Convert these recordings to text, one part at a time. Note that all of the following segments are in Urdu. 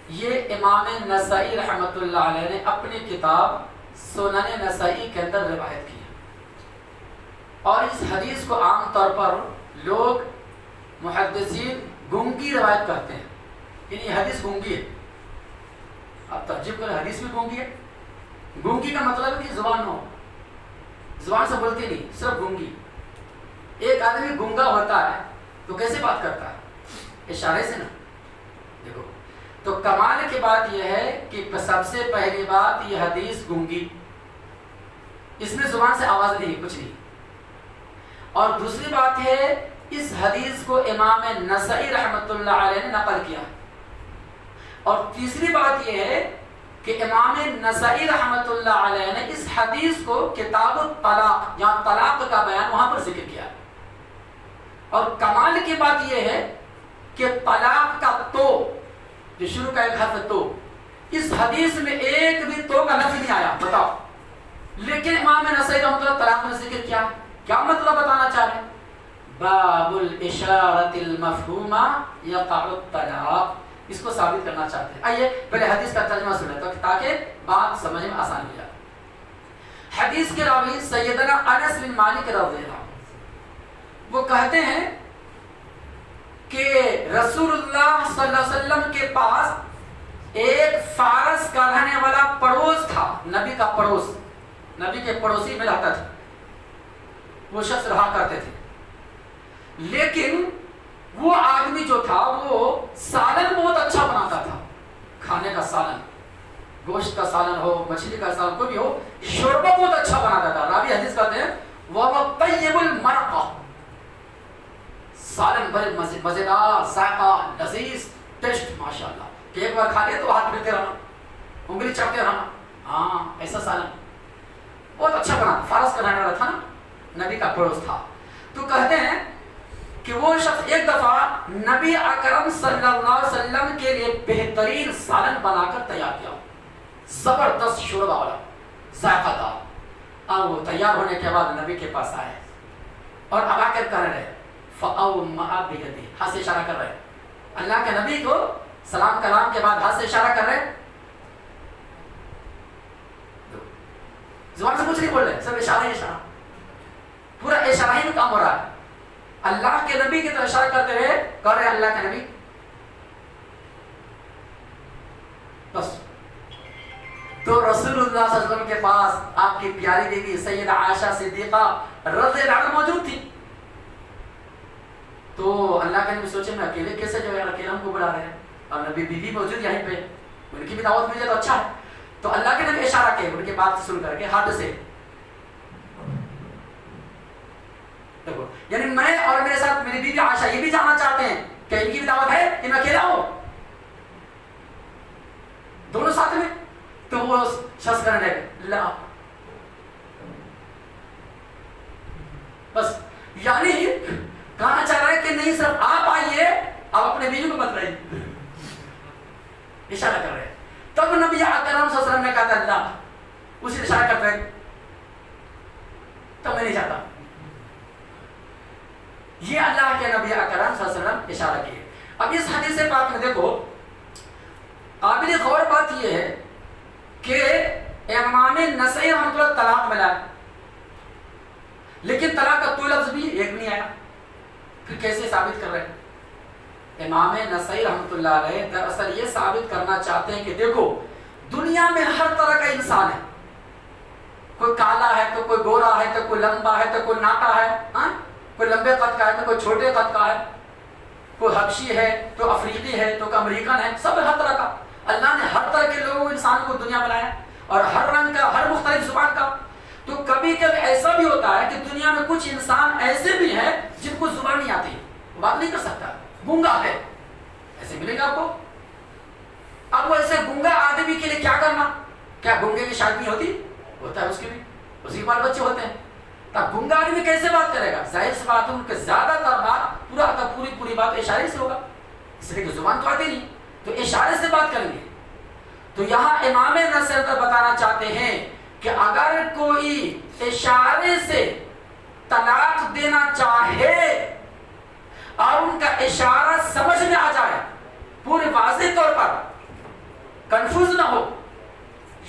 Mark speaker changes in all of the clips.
Speaker 1: یہ امام نسائی رحمۃ اللہ علیہ نے اپنی کتاب سنن نسائی کے اندر روایت کی ہے، اور اس حدیث کو عام طور پر لوگ محدثین گنگی روایت کرتے ہیں، یعنی یہ حدیث گنگی ہے۔ آپ تعجب کریں، حدیث بھی گنگی ہے۔ گنگی کا مطلب ہے کہ زبان نہ ہو، زبان سے بولتے نہیں، صرف گنگی۔ ایک آدمی گنگا ہوتا ہے تو کیسے بات کرتا ہے؟ اشارے سے نا۔ دیکھو، تو کمال کی بات یہ ہے کہ سب سے پہلی بات یہ حدیث گنگی، اس میں زبان سے آواز نہیں، کچھ نہیں۔ اور دوسری بات ہے اس حدیث کو امام نسائی رحمۃ اللہ علیہ نے نقل کیا۔ اور تیسری بات یہ ہے کہ امام نسائی رحمۃ اللہ علیہ نے اس حدیث کو کتاب الطلاق، جہاں طلاق کا بیان وہاں پر ذکر کیا۔ اور کمال کی بات یہ ہے کہ طلاق کا تو، جو شروع کا ایک حرف ہے تو، اس حدیث میں ایک بھی تو کا لفظ نہیں آیا، بتاؤ۔ لیکن امام نسائی رحمۃ اللہ طلاق میں ذکر کیا، کیا مطلب بتانا چاہ رہے ہیں؟ باب الاشارۃ المفہومہ یقع الطلاق، اس کو ثابت کرنا چاہتے ہیں۔ آئیے پہلے حدیث کا ترجمہ سن لیتے ہیں تاکہ بات سمجھ میں آسان ہو جائے۔ حدیث کے راوی سیدنا انس بن مالک رضی اللہ عنہ، وہ کہتے ہیں کہ رسول اللہ صلی اللہ علیہ وسلم کے پاس ایک فارس کا رہنے والا پڑوس تھا، نبی کا پڑوس، نبی کے پڑوسی میں رہتا تھا، وہ شخص رہا کرتے تھے۔ لیکن وہ آدمی جو تھا وہ سالن بہت اچھا بناتا تھا، کھانے کا سالن، گوشت کا سالن ہو، مچھلی کا سالن، کوئی بھی ہو، شوربہ بہت اچھا بناتا تھا۔ راوی حدیث کہتے ہیں وہ طیب المرقہ، سالن بڑے مزیدار، ذائقہ، لذیذ، ٹیسٹ، ماشاءاللہ، کہ ایک بار کھا لیا تو ہاتھ پھرتے رہنا، انگلی چڑھتے رہنا، ہاں ایسا سالن بہت اچھا بنا۔ فارس کا رہنے والا تھا نا، نبی کا پڑوس تھا۔ تو کہتے ہیں کہ وہ شخص ایک دفعہ نبی اکرم صلی اللہ علیہ وسلم کے لیے بہترین سالن بنا کر تیار کیا، زبردست شوربہ والا، ذائقہ دار۔ اور وہ تیار ہونے کے بعد نبی کے پاس آئے اور اب آ کر کر رہے فَأَوْمَأَ بِيَدِهِ، ہاتھ سے اشارہ کر رہے، اللہ کے نبی کو سلام کلام کے بعد ہاتھ سے اشارہ کر رہے، زبان سے کچھ نہیں بول رہے، سب اشارہ ہی اشارہ، پورا اشارہ ہی میں کام ہو رہا ہے۔ اللہ کے نبی کی طرف اشارہ کرتے ہوئے کر رہے اللہ کے نبی، بس۔ تو رسول اللہ صلی اللہ علیہ وسلم کے پاس آپ کی پیاری بیوی سیدہ عائشہ صدیقہ رضی اللہ عنہا موجود تھی۔ تو اللہ کے نبی سوچے میں اکیلے کیسے جو ہے، اکیلے ہم کو بلا رہے ہیں، اور نبی بیوی موجود یہیں پہ، ان کی بھی دعوت مل جائے تو اچھا ہے۔ تو اللہ کے نبی اشارہ کیے، ان کی بات سن کر کے ہاتھ سے، دیکھو یعنی میں اور میرے ساتھ میری بیوی عائشہ یہ بھی جاننا چاہتے ہیں کہ ان کی بھی دعوت ہے کہ میں اکیلا ہوں، دونوں ساتھ میں۔ تو وہ شخص کرنے لگے لا، بس یعنی کہنا چاہ رہا ہے کہ نہیں صرف آپ آئیے، آپ اپنے بیوی کو مت رہیے، اشارہ کر رہے ہیں۔ تب نبی اکرم صلی اللہ علیہ وسلم نے کہا تھا اللہ، اسی اشارہ کرتے ہیں، تب میں نہیں چاہتا۔ یہ اللہ کے نبی اکرم صلی اللہ علیہ وسلم اشارہ کیے۔ اب اس حدیث پاک میں دیکھو، قابل غور بات یہ ہے کہ امام نسائی رحمۃ اللہ طلاق ملا ہے، لیکن طلاق کا تو لفظ بھی ایک نہیں آیا، پھر کیسے ثابت کر رہے ہیں؟ امام نسائی رحمۃ اللہ علیہ دراصل یہ ثابت کرنا چاہتے ہیں کہ دیکھو دنیا میں ہر طرح کا انسان ہے، کوئی کالا ہے تو کوئی گورا ہے تو کوئی لمبا ہے تو کوئی ناٹا ہے، کوئی لمبے قد کا ہے تو کوئی چھوٹے قد کا ہے، کوئی حبشی ہے تو افریقی ہے تو کوئی امریکن ہے، سب ہر طرح کا۔ اللہ نے ہر طرح کے لوگوں انسان کو دنیا بنایا، اور ہر رنگ کا، ہر مختلف زبان کا۔ تو کبھی کبھی ایسا بھی ہوتا ہے کہ دنیا میں کچھ انسان ایسے بھی ہیں جن کو زبان نہیں آتی، وہ بات نہیں کر سکتا، گونگا ہے، ایسے ملے گا آپ کو۔ اب وہ ایسے گونگا آدمی کے لیے کیا کرنا؟ کیا گونگے کی شادی نہیں ہوتی؟ ہوتا ہے، اس کی بھی، اس کے بال بچے ہوتے ہیں۔ تب گونگا آدمی کیسے بات کرے گا؟ ظاہر سی بات ہے ان کے زیادہ تر بات پورا کا پوری بات اشارے سے ہوگا، اس لیے کہ زبان تو آتی نہیں، تو اشارے سے بات کریں گے۔ تو یہاں امام نسائی بتانا چاہتے ہیں کہ اگر کوئی اشارے سے طلاق دینا چاہے اور ان کا اشارہ سمجھ میں آ جائے پورے واضح طور پر، کنفیوز نہ ہو،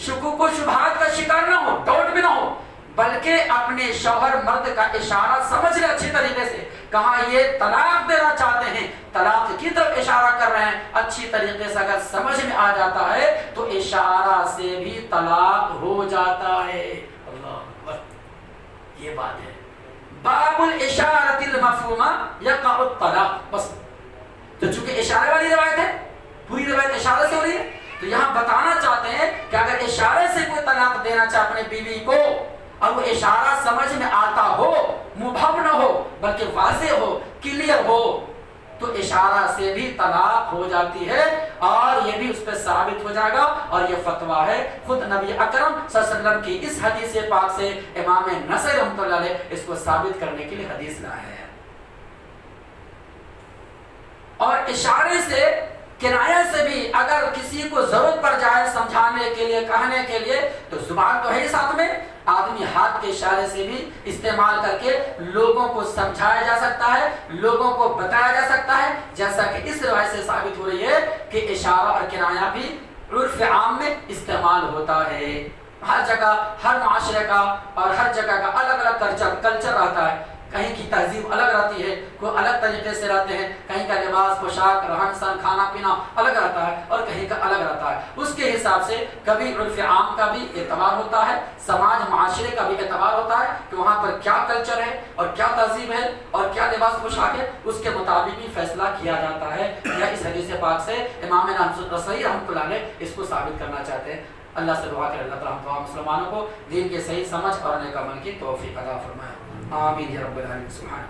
Speaker 1: شکوک و شبہات کا شکار نہ ہو، ڈاؤٹ بھی نہ ہو، بلکہ اپنے شوہر مرد کا اشارہ سمجھ لے اچھی طریقے سے، کہاں یہ طلاق دینا چاہتے ہیں، طلاق کی طرف اشارہ کر رہے ہیں، اچھی طریقے سے اگر سمجھ میں آ جاتا ہے تو اشارہ سے بھی طلاق ہو جاتا ہے۔ اللہ اکبر، یہ بات ہے۔ باب الاشارۃ المفہومہ یقع الطلاق، بس تو چونکہ اشارے والی روایت ہے، پوری روایت اشارے سے ہو رہی ہے، تو یہاں بتانا چاہتے ہیں کہ اگر اشارے سے کوئی طلاق دینا چاہے اپنے بیوی کو اور وہ اشارہ سمجھ میں آتا ہو، مبہم نہ ہو بلکہ واضح ہو، کلیئر ہو، تو اشارہ سے بھی طلاق ہو جاتی ہے، اور یہ بھی اس پہ ثابت ہو جائے گا، اور یہ فتویٰ ہے خود نبی اکرم صلی اللہ علیہ وسلم کی اس حدیث پاک سے امام نسائی رحمۃ اللہ علیہ اس کو ثابت کرنے کے لیے حدیث لائے ہیں۔ اور اشارے سے، کنایہ سے بھی اگر کسی کو ضرورت پڑ جائے سمجھانے کے لیے، کہنے کے لیے، تو زبان تو ہے ہی ساتھ میں، آدمی ہاتھ کے اشارے سے بھی استعمال کر کے لوگوں کو سمجھایا جا سکتا ہے، لوگوں کو بتایا جا سکتا ہے، جیسا کہ اس روایت سے ثابت ہو رہی ہے کہ اشارہ اور کنایہ بھی عرف عام میں استعمال ہوتا ہے۔ ہر جگہ، ہر معاشرے کا اور ہر جگہ کا الگ الگ کلچر رہتا ہے، کہیں کی تہذیب الگ رہتی ہے، کوئی الگ طریقے سے رہتے ہیں، کہیں کا لباس، پوشاک، رہن سہن، کھانا پینا الگ رہتا ہے، اور کہیں کا الگ رہتا ہے۔ اس کے حساب سے کبھی عرف عام کا بھی اعتبار ہوتا ہے، سماج معاشرے کا بھی اعتبار ہوتا ہے کہ وہاں پر کیا کلچر ہے اور کیا تہذیب ہے اور کیا لباس پوشاک ہے، اس کے مطابق بھی فیصلہ کیا جاتا ہے۔ یا اس حدیث پاک سے امام نسائی رحمۃ اللہ علیہ اس کو ثابت کرنا چاہتے ہیں۔ اللہ سے دعا کرے اللہ تعالیٰ ہم تمام مسلمانوں کو دین کے صحیح سمجھ اور نیک عمل کی توفیق عطا فرمائے۔ آمین یا رب العالمین۔ سبحان